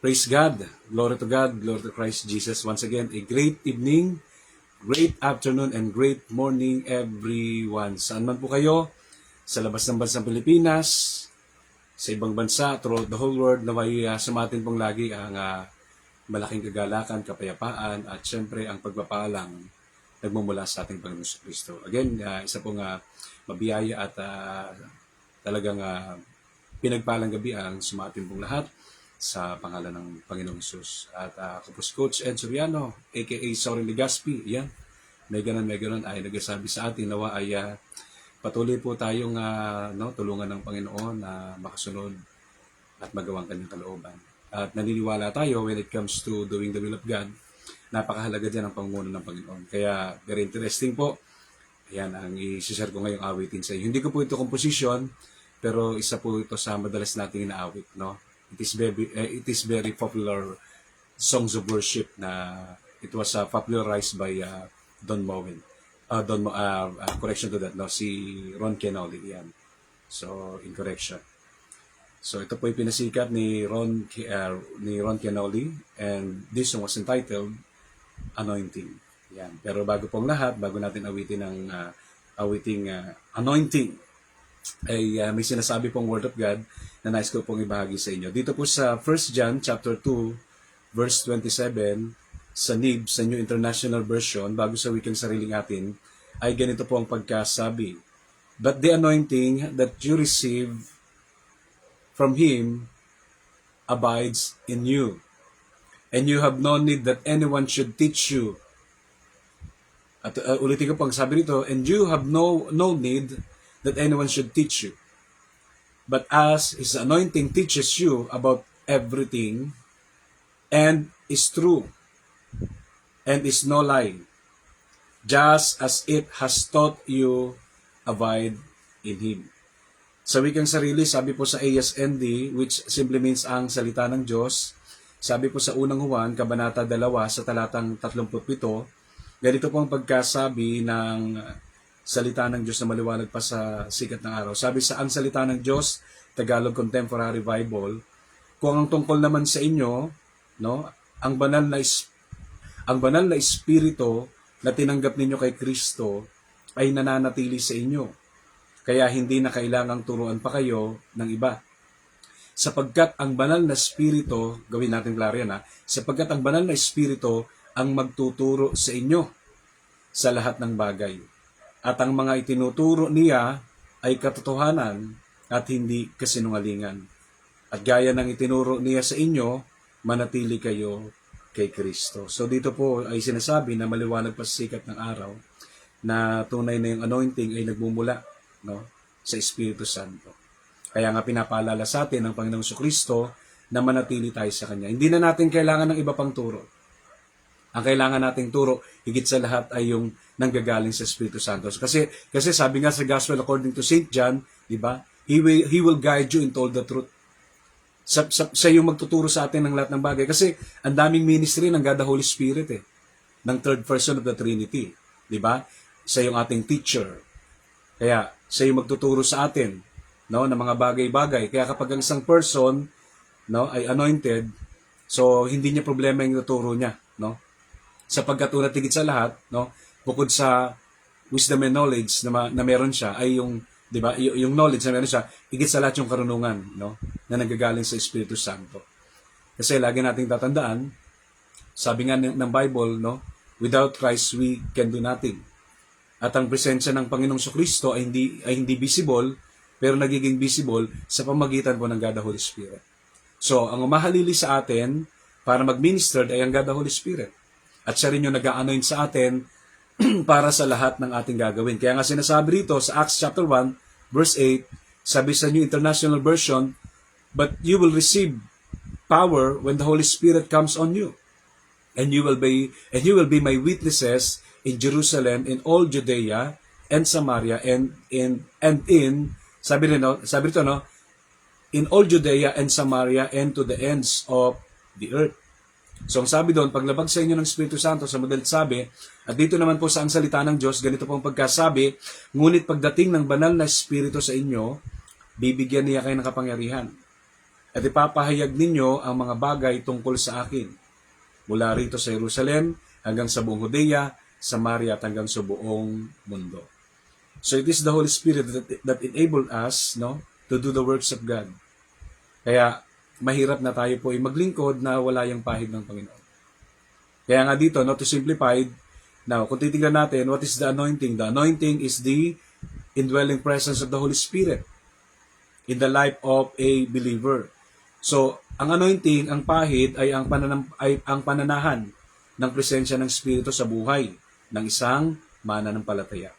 Praise God. Glory to God. Glory to Christ Jesus. Once again, a great evening, great afternoon, and great morning, everyone. Saan man po kayo, sa labas ng bansang Pilipinas, sa ibang bansa, throughout the whole world, naway sumatin pong lagi ang malaking kagalakan, kapayapaan, at syempre ang pagpapalang nagmumula sa ating Panginoon Kristo. Again, isa pong mabiyaya at talagang pinagpalang gabi ang sumatin pong lahat sa pangalan ng Panginoong Hesus. At ako po si Coach Ed Soriano, aka Sorin Legaspi. Yan, may ganun ay nagsasabi sa atin nawa ay patuloy po tayong tulungan ng Panginoon na makasunod at magawang kanyang kalooban. At naniniwala tayo when it comes to doing the will of God, napakahalaga dyan ang pangunguna ng Panginoon. Kaya very interesting po. Ayan ang i-share ko ngayong awitin sa iyo. Hindi ko po ito composition, pero isa po ito sa madalas nating inaawit, no? It is very popular songs of worship na it was popularized by Don Moen. Correction to that, no? Si Ron Kenoly, yan. So, in correction. So, ito po yung pinasikat ni Ron Kenoly, and this song was entitled Anointing. Yan. Pero bago pong lahat, bago natin awitin ang awiting Anointing, ay may sinasabi pong Word of God na nais ko pong ibahagi sa inyo. Dito po sa 1 John chapter 2, verse 27, sa NIV, sa New International Version, bago sa wikang sariling atin, ay ganito po ang pagkasabi. But the anointing that you receive from Him abides in you, and you have no need that anyone should teach you. At ulitin ko pang sabi nito, and you have no need that anyone should teach you. But as His anointing teaches you about everything, and is true, and is no lie, just as it has taught you, abide in Him. Sa wikang sarili, sabi po sa ASND, which simply means ang salita ng Diyos, sabi po sa unang Juan, kabanata 2, sa talatang 37, ganito po ang pagkasabi ng salita ng Diyos na maliwanag pa sa sikat ng araw. Sabi sa ang salita ng Diyos, Tagalog Contemporary Bible, kung ang tungkol naman sa inyo, no, ang banal na espiritu na tinanggap ninyo kay Kristo ay nananatili sa inyo. Kaya hindi na kailangang turuan pa kayo ng iba. Sapagkat ang banal na espiritu, gawin natin klaro yan sapagkat ang banal na espiritu ang magtuturo sa inyo sa lahat ng bagay. At ang mga itinuturo niya ay katotohanan at hindi kasinungalingan. At gaya ng itinuro niya sa inyo, manatili kayo kay Kristo. So dito po ay sinasabi na maliwanag pa sa sikat ng araw na tunay na yung anointing ay nagmumula, no, sa Espiritu Santo. Kaya nga pinapaalala sa atin ng Panginoong Kristo na manatili tayo sa Kanya. Hindi na natin kailangan ng iba pang turo. Ang kailangan nating turo, higit sa lahat ay yung nanggagaling sa Espiritu Santo. Kasi sabi nga sa Gospel according to St. John, di ba? He will guide you into all the truth. Siya yung magtuturo sa atin ng lahat ng bagay. Kasi ang daming ministry ng God the Holy Spirit ng third person of the Trinity. Di ba? Siya yung ating teacher. Kaya siya yung magtuturo sa atin, no, ng mga bagay-bagay. Kaya kapag ang isang person, no, ay anointed, so hindi niya problema yung tuturo niya, no? Sapagkat una tigit sa lahat, no, bukod sa wisdom and knowledge na meron siya, ay yung, di ba, yung knowledge na meron siya, higit sa lahat yung karunungan, no, na nagagaling sa Espiritu Santo. Kasi lagi nating tatandaan, sabi nga ng Bible, no, without Christ we can do nothing. At ang presensya ng Panginoong Kristo ay hindi visible, pero nagiging visible sa pamagitan po ng God the Holy Spirit. So, ang umahalili sa atin para mag-minister ay ang God the Holy Spirit. At siya rin yung nag-a-anoint sa atin para sa lahat ng ating gagawin. Kaya nga sinasabi rito sa Acts chapter 1, verse 8, sabi sa New International Version, but you will receive power when the Holy Spirit comes on you. And you will be my witnesses in Jerusalem, in all Judea and Samaria, and in all Judea and Samaria and to the ends of the earth. So ang sabi doon, paglabag sa inyo ng Espiritu Santo, sa madalit sabi, at dito naman po sa ang salita ng Diyos, ganito po ang pagkasabi, ngunit pagdating ng banal na Espiritu sa inyo, bibigyan niya kayo ng kapangyarihan. at ipapahayag ninyo ang mga bagay tungkol sa akin. Mula rito sa Jerusalem hanggang sa buong Judea, Samaria at hanggang sa buong mundo. So it is the Holy Spirit that enabled us, no, to do the works of God. Kaya mahirap na tayo po ay maglingkod na wala yung pahid ng Panginoon. Kaya nga dito, no, to simplify, now, kung titingnan natin, what is the anointing? The anointing is the indwelling presence of the Holy Spirit in the life of a believer. So, ang anointing, ang pahid, ay ang pananahan ng presensya ng Espiritu sa buhay ng isang mananampalataya.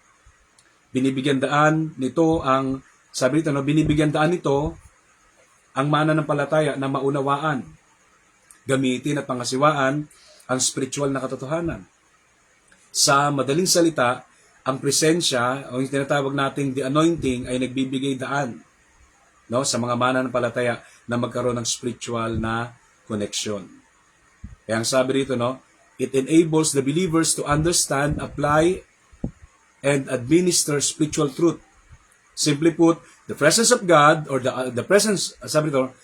Binibigyan daan nito ang, sabi nito, no, binibigyan daan nito ang mananampalataya na maunawaan, gamitin at pangasiwaan ang spiritual na katotohanan. Sa madaling salita, ang presensya o yung tinatawag nating the anointing ay nagbibigay daan, no, sa mga mananampalataya na magkaroon ng spiritual na connection. Kaya ang sabi rito, no, it enables the believers to understand, apply, and administer spiritual truth. Simply put, the presence of God or the presence, sabi rito,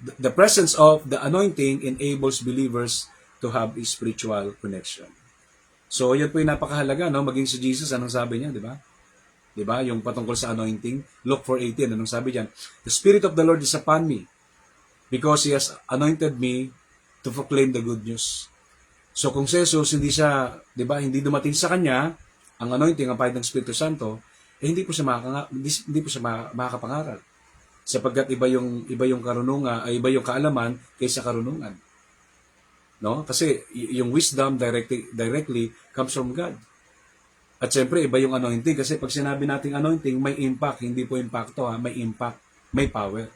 the presence of the anointing enables believers to have a spiritual connection. So, yan po yung napakahalaga, no? Maging si Jesus, anong sabi niya, di ba? Di ba? Yung patungkol sa anointing, Luke 4:18, anong sabi diyan? The Spirit of the Lord is upon me because He has anointed me to proclaim the good news. So, kung si Jesus, hindi siya, di ba, hindi dumating sa kanya, ang anointing, ang pahid ng Espiritu Santo, hindi po siya makakapangaral. Sapagkat iba yung karunungan, ay iba yung kaalaman kaysa karunungan. No? Kasi yung wisdom directly comes from God. At siyempre, iba yung anointing. Kasi pag sinabi nating anointing, may impact. Hindi po impacto, ha? May impact. May power.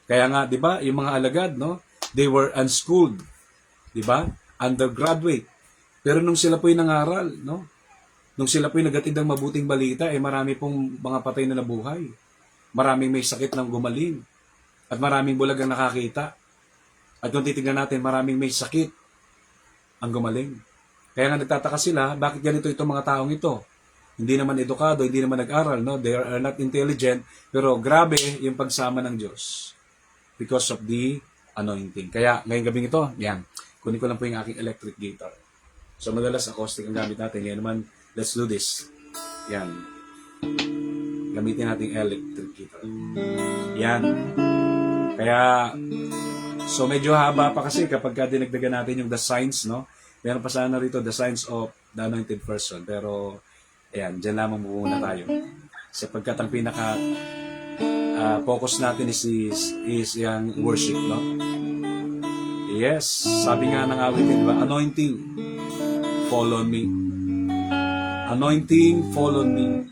Kaya nga, di ba, yung mga alagad, no? They were unschooled. Di ba? Undergraduate. Pero nung sila po'y nangaral, no? Nung sila po'y nagatid ng mabuting balita, marami pong mga patay na nabuhay. Maraming may sakit ng gumaling. At maraming bulag ang nakakita. At kung titignan natin, maraming may sakit ang gumaling. Kaya nga nagtataka sila, bakit ganito itong mga taong ito? Hindi naman edukado, hindi naman nag-aral, no? They are not intelligent, pero grabe yung pagsama ng Diyos because of the anointing. Kaya ngayong gabing ito, yan, kunin ko lang po yung aking electric guitar. So madalas acoustic ang gamit natin. Ngayon naman, let's do this. Yan. Gamitin natin electric guitar. Yan. Kaya, so medyo haba pa kasi kapag dinagdagan natin yung the signs, no? Meron pa sana rito the signs of the anointed person. Pero, ayan, dyan lamang muna tayo. Sapagkat ang pinaka focus natin is yung worship, no? Yes, sabi nga ng awitin, diba? Anointing, fall on me. Anointing, fall on me.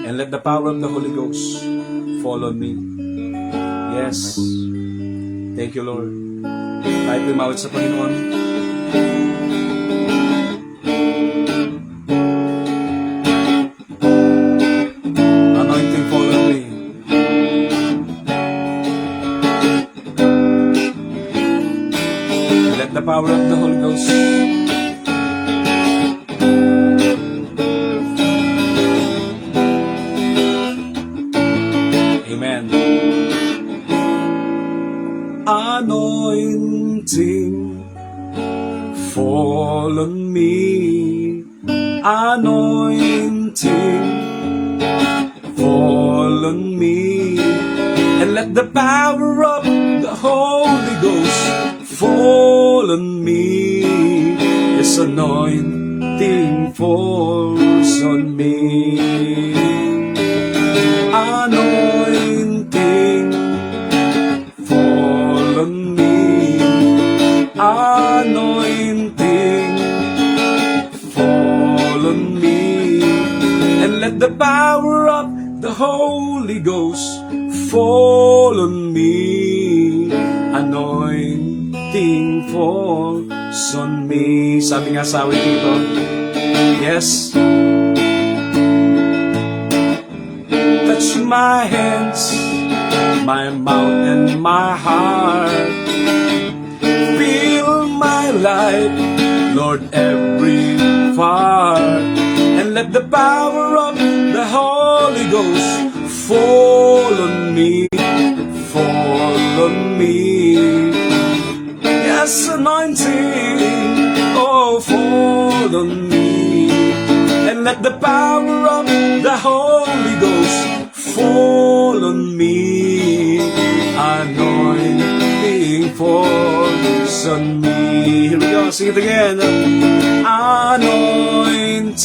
And let the power of the Holy Ghost fall on me. Yes. Thank you, Lord. Tayo pumawit sa Panginoon. Anointing, fall on me. Let the power of the Holy Ghost anointing, fall on me. Anointing, fall on me. And let the power of the Holy Ghost fall on me. Yes, anointing falls on me. Anointing, fall on me. Anointing, fall on me. And let the power of the Holy Ghost fall on me. Anointing falls on me. Sabi nga sa awit dito, yes. Touch my hands, my mouth and my heart. Fill my life, Lord, every part. And let the power of the Holy Ghost fall on me. fall on me. Yes, anointing, oh, fall on me. And let the power of the Holy Ghost fall on me. Anointing falls on me. Here we go, sing it again. Anointing,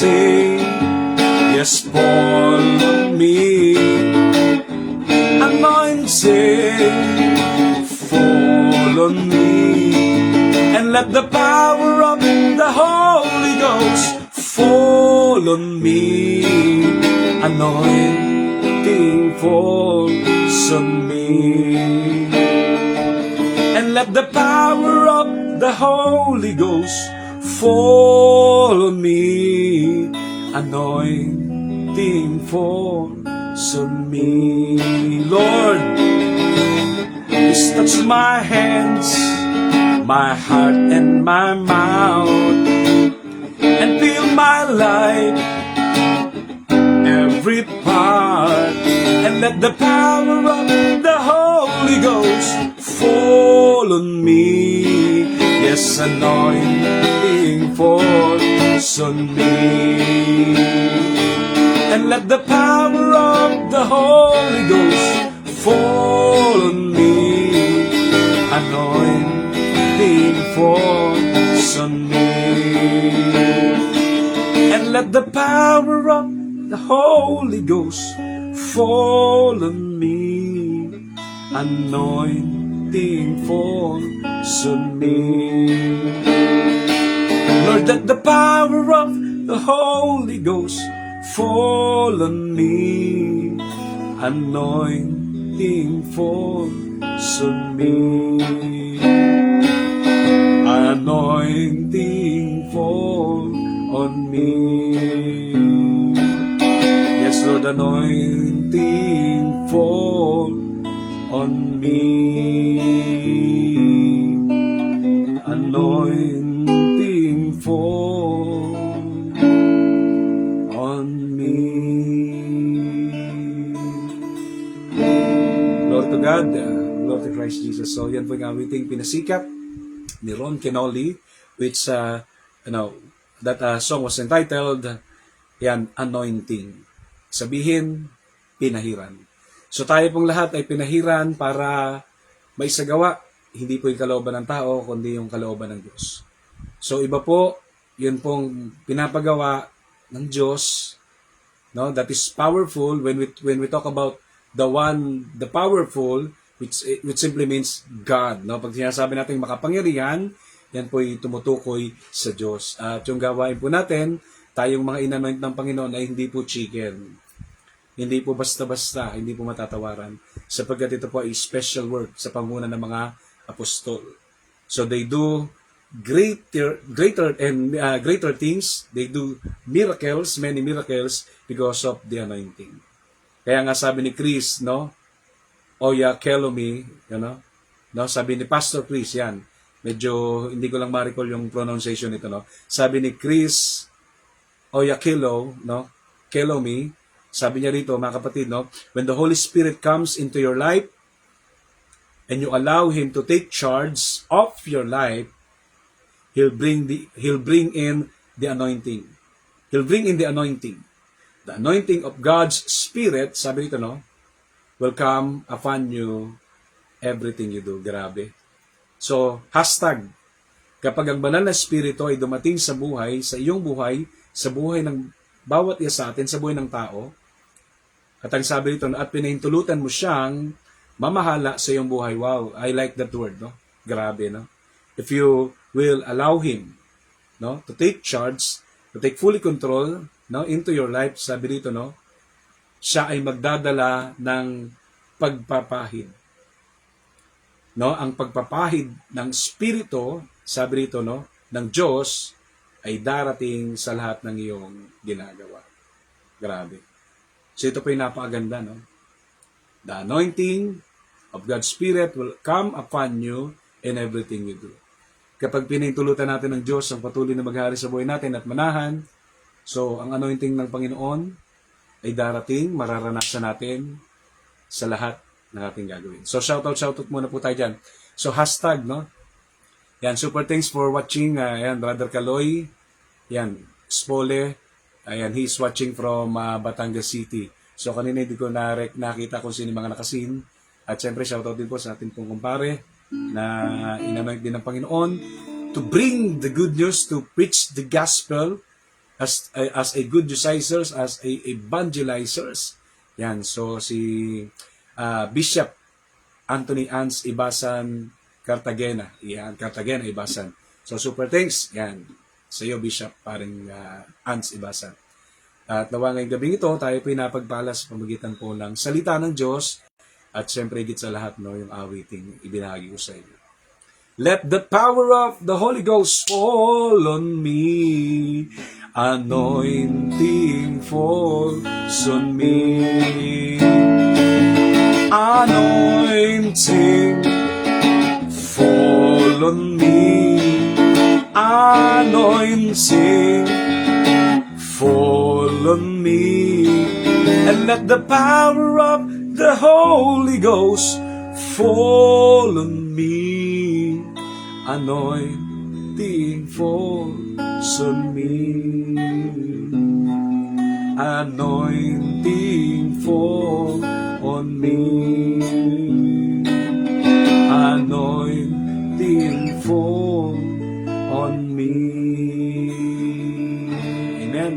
yes, fall on me. Anointing, fall on me. And let the power of the Holy Ghost fall on me. Anointing falls on me. And let the power of the Holy Ghost fall on me. Anointing falls on me. Lord, please touch my hands, my heart and my mouth, and fill my life, every part, and let the power of the Holy Ghost fall on me. Yes, anointing falls on me. And let the power of the Holy Ghost fall on me. Anointing falls on me. And let the power of the Holy Ghost fall on me. Anointing falls on me. Lord, let the power of the Holy Ghost fall on me. Anointing falls on me. Anointing fall on me. Yes, Lord, anointing fall on me. Anointing fall on me. Lord to God, Lord to Christ Jesus. So yan po yung awiting pinasikat ni Ron Kenoli, which that song was entitled Anointing. Sabihin, pinahiran. So tayo pong lahat ay pinahiran para maisagawa, hindi po yung kalooban ng tao, kundi yung kalooban ng Diyos. So iba po, yun pong pinapagawa ng Diyos, no? That is powerful when we talk about the powerful, which simply means God, no? Pag sinasabi natin makapangyarihan, yan po ay tumutukoy sa Diyos. At yung gawain po natin, tayong mga inanoint ng Panginoon ay hindi po chicken. Hindi po basta-basta, hindi po matatawaran. Sapagkat ito po ay special work sa panguna ng mga apostol. So they do greater things. They do miracles, many miracles because of the anointing. Kaya nga sabi ni Chris, no? Oya Kelomi, no? Sabi ni Pastor Chris, yan. Medyo hindi ko lang ma-recall yung pronunciation nito, no? Sabi ni Chris Oya Kelo, no? Kelomi, sabi niya rito, mga kapatid, no? When the Holy Spirit comes into your life and you allow Him to take charge of your life, He'll bring in the anointing. He'll bring in the anointing. The anointing of God's Spirit, sabi rito, no? Will come upon you everything you do. Grabe. So, hashtag, kapag ang banal na Espiritu ay dumating sa buhay, sa iyong buhay, sa buhay ng bawat isa sa atin, sa buhay ng tao, at ang sabi rito, at pinahintulutan mo siyang mamahala sa iyong buhay. Wow, I like that word, no? Grabe, no? If you will allow Him, no, to take charge, to take fully control, no, into your life, sabi rito, no, siya ay magdadala ng pagpapahid. No, ang pagpapahid ng Espiritu, sabi rito, no, ng Diyos ay darating sa lahat ng iyong ginagawa. Grabe. So ito po yung napakaganda, no? The anointing of God's Spirit will come upon you in everything you do. Kapag pinintulutan natin ng Diyos ang patuloy na maghari sa buhay natin at manahan, so ang anointing ng Panginoon ay darating, mararanasan natin sa lahat na ating gagawin. So, shoutout muna po tayo dyan. So, hashtag, no? Yan, super thanks for watching. Yan, Brother Kaloy. Yan, Spole. Ayan, he's watching from Batangas City. So, kanina hindi ko nakita kung sino mga nakasin. At syempre, shoutout din po sa ating pong kumpare na inanoint din ng Panginoon to bring the good news, to preach the gospel as a good decisors, as a evangelizers. Yan, so si Bishop Anthony Ans Ibasan Cartagena. Yan, Cartagena Ibasan. So super thanks. Yan, sa iyo Bishop paring Ans Ibasan. At nawa ngayong gabing ito, tayo po napagpala sa pamagitan po ng salita ng Diyos at syempre higit sa lahat, no, yung awiting ibinahagi ko sa inyo. Let the power of the Holy Ghost fall on me. Anointing falls on me. Anointing fall on me. Anointing fall on me. And let the power of the Holy Ghost fall on me. Anointing falls on me. Anointing fall on me. Anointing fall on me. Amen.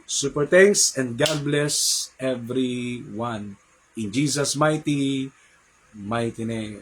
Super thanks and God bless everyone. In Jesus' mighty name.